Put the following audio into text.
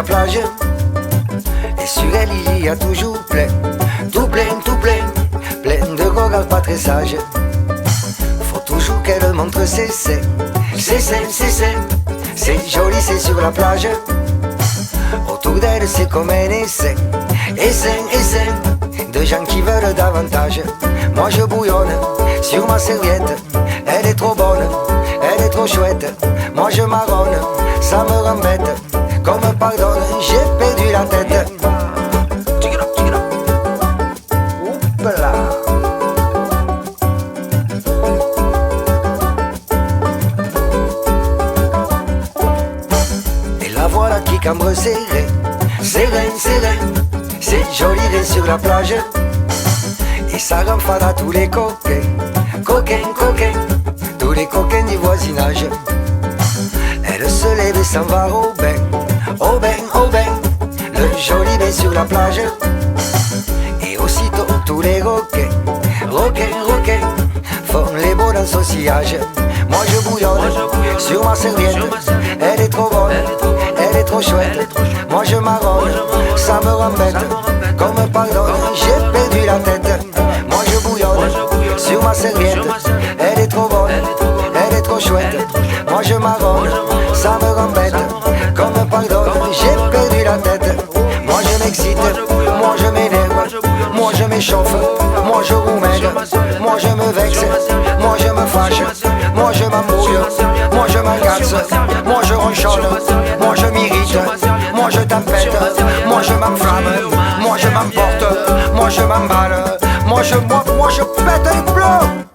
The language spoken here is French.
plage. Et sur elle il y a toujours plein, tout plein, tout plein, plein de regards pas très sages. Faut toujours qu'elle montre ses seins, ses seins, ses seins. C'est joli, c'est sur la plage. Autour d'elle c'est comme un essaim, essaim, essaim de gens qui veulent davantage. Moi je bouillonne sur ma serviette. Elle est trop bonne, elle est trop chouette. Moi je marronne, ça me rembête. Comme pardonne, j'ai perdu la tête. Oupla. Et la voilà qui cambre serré, serein, serein. C'est joli d'être sur la plage. Et ça renfale à tous les coquins, coquins, coquins, tous les coquins du voisinage. Elle se lève et s'en va au bain, au bain, au bain. Le joli bain sur la plage. Et aussitôt tous les requins, requins, requins, font les beaux dans son sillage. Moi je bouillonne sur ma serviette. Elle est trop bonne, elle est trop chouette. Moi je marronne, ça me rembête. Comme pardonne, j'ai perdu la tête. Moi je bouillonne sur ma serviette. Elle est trop bonne, elle est trop chouette. Moi je marronne, ça me rembête. Comme pardonne, j'ai perdu la tête. Moi je m'excite, moi je m'énerve, moi je m'échauffe, moi je roumègue, moi je me vexe, moi je me fâche, moi je m'embrouille, moi je m'agace, moi je ronchonne, moi je m'irrite, moi je tempête, moi je m'enflamme, moi je m'emporte, moi je m'emballe, moi je pète les plombs.